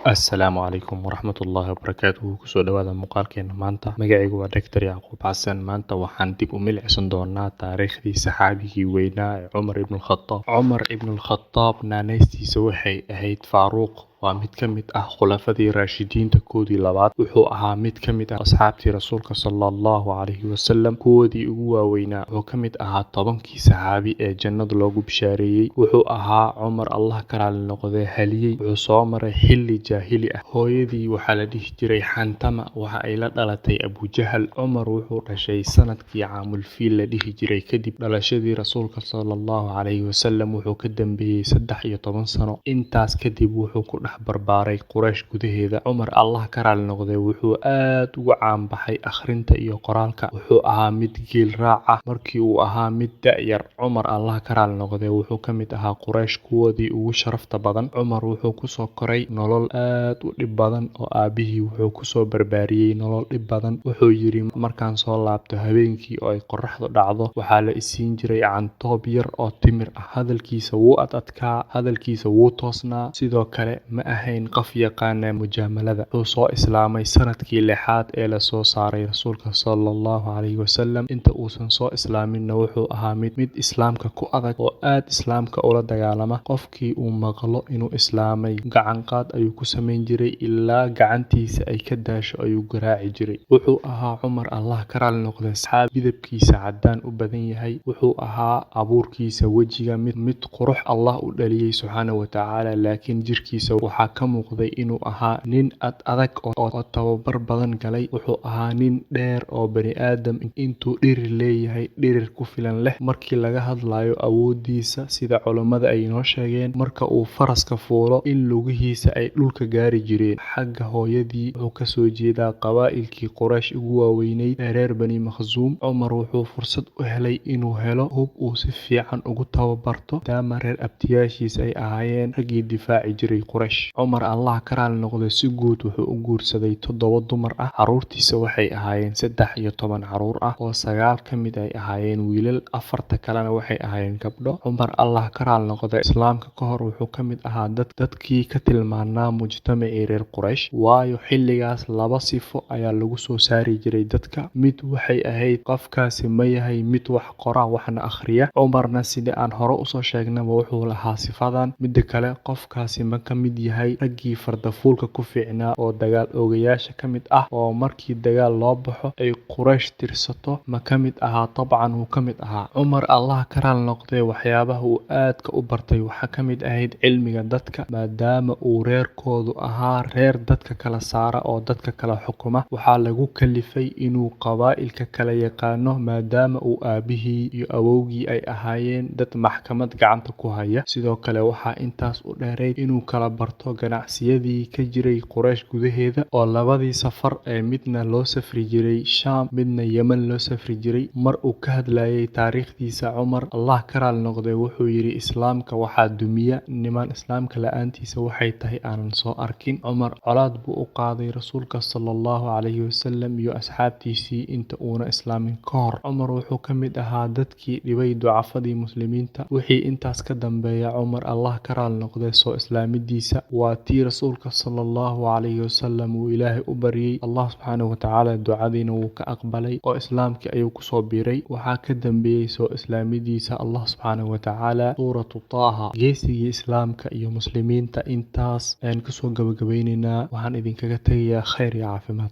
Asalaamu calaykum waraxmatullaahi wabarakaatuhu. Kusoo dhawaada muuqaalkeena maanta. Magacaygu waa Dr. Yacquub Xasan. Maanta waxaan dib u milicsan doonaa taariikhdii saxaabigii weynaa ee Cumar ibn Khattab. Cumar ibn Khattab naanaystiisa waxay ahayd Faaruq. Waa mid ka mid ah khulafadii raashidiinta koodii labaad. Wuxuu ahaa mid ka mid ah asxaabtii rasuulka sallallahu calayhi wasallam kuwoodii ugu waaweynaa. Wuxuu ka mid ahaa 10kii saxaabi ee jannada loogu bishaareeyey. Wuxuu ahaa Cumar Allah ka raali noqdee haliyey. Wuxuu soo maray xilli jaahili ah. Hooyadii waxaa la dhihi jiray Xantama, waxa ay la dhalatay Abujahal. Cumar wuxuu dhashay sanadkii caamul fiil la dhihi jiray. Kadib dhalashadii rasuulka sallallahu calayhi wasallam wuxuu ka dambeeyey 13 sano. Intaas kadib wuxuu ku dhex barbaaray Quraysh gudaheeda. Cumar Allah ka raali noqdee wuxuu aad ugu caan baxay akhrinta iyo qoraalka. Wuxuu ahaa mid geel raac ah markii uu ahaa mid da'yar. Cumar Allah ka raali noqdee wuxuu ka mid ahaa Quraysh kuwoodii ugu sharafta badan. Cumar wuxuu kusoo koray nolol aad u dhib badan oo aabihii wuxuu kusoo barbaariyey nolol dhib badan. Wuxuu yiri markaan soo laabto habeenkii oo ay qorraxdu dhacdo waxaa la isiin jiray cantoob yar oo timir ah. Hadalkiisa wuu adkaa, hadalkiisa wuu toosnaa. Sidoo kale ma ahayn qof yaqaana mujaamalada. Wuxuu soo islaamay sanadkii 6aad ee la soo saaray rasuulka sallallahu calayhi wasallam. Inta uusan soo islaaminna wuxuu ahaa mid islaamka ku adag oo aad islaamka ula dagaalama. Qofkii uu maqlo inuu islaamay gacan qaad ayuu ku samayn jiray ilaa gacantiisa ay ka daasho ayuu garaaci jiray. Wuxuu ahaa Cumar Allah ka raali noqdee saxaabi midabkiisa cadaan u badan yahay. Wuxuu ahaa abuurkiisa wejiga mid qurux Allah u dhaliyey subxaanahu wa tacaala, laakiin jirkiisa waxaa ka muuqday inuu ahaa nin adag oo tababar badan galay. wuxuu ahaa nin dheer oo bani aadam intuu dhirir leeyahay dhirir ku filan leh. Markii laga hadlayo awoodiisa, sida culammada ay inoo sheegeen, marka uu faraska fuulo in lugihiisa ay dhulka gaari jireen. Xagga hooyadii wuxuu kasoo jeedaa qabaa'ilkii Quraysh ugu waaweyneyd ee reer Bani Makhzuum. Cumar wuxuu fursad u helay inuu helo hub uu si fiican ugu tababarto maadaama reer abtiyaashiis ay ahaayeen raggii difaaci jiray Quraysh. Cumar Allah ka raali noqdee si guud wuxuu u guursaday 7 dumar ah. Caruurtiisa waxay ahaayeen 13 caruur ah oo 9 ka mid ay ahaayeen wiilal, 4 kalena waxay ahaayeen gabdho. Cumar Allah ka raali noqdee islaamka ka hor wuxuu ka mid ahaa dadkii ka tilmaanaa mujtamacii reer Quraysh, waayo xilligaas 2 sifo ayaa lagu soo saari jiray dadka. Mid waxay ahayd qofkaasi ma yahay mid wax qora waxna akhriya. Cumarna sida aan hore usoo sheegnaba wuxuu lahaa sifadan. Midda kale, qofkaasi ma ka mid yahay raggii fardafuulka ku fiicnaa oo dagaal oogayaasha ka mid ah oo markii dagaal loo baxo ay Quraysh tirsato ma ka mid ahaa? Tabcan wuu ka mid ahaa. Cumar Allah ka raali noqdee waxyaabaha uu aadka u bartay waxaa ka mid ahayd cilmiga dadka, maadaama uu reerkoodu ahaa reer dadka kala saara oo dadka kala xukuma. Waxaa lagu kalifay inuu qabaa'ilka kala yaqaano maadaama uu aabihii iyo awowgii ay ahaayeen dad maxkamad gacanta ku haya. Sidoo kale waxaa intaas u dheerayd inuu kala barto ganacsiyadii ka jiray Quraysh gudaheeda oo labadii safar ee midna loo safri jiray Shaam midna Yemen loo safri jiray. Mar uu ka hadlayay taariikhdiisa, Cumar Allah ka raali noqdee wuxuu yiri islaamka waxaa dumiya niman islaamka la'aantiisa waxay tahay aanan soo arkin. Cumar colaad buu u qaaday rasuulka sallallahu calayhi wasallam iyo asxaabtiisii inta uuna islaamin ka hor. Cumar wuxuu ka mid ahaa dadkii dhibay ducafadii muslimiinta. Wixii intaas ka dambeeya, Cumar Allah ka raali noqdee soo islaamidiisa waa tii rasuulka sallallahu calayhi wasallam uu Ilaahay u baryay. Allah subxaanahu wa tacaala ducadiina wuu ka aqbalay oo islaamkii ayuu kusoo biiray. Waxaa ka dambeeyey soo islaamidiisa Allah subxaanahu wa tacaala suuratu Taaha, geesigii islaamka iyo muslimiinta. Intaas ayaan kusoo gabagabaynaynaa. Waxaan idinkaga tegayaa khayr iyo caafimaad.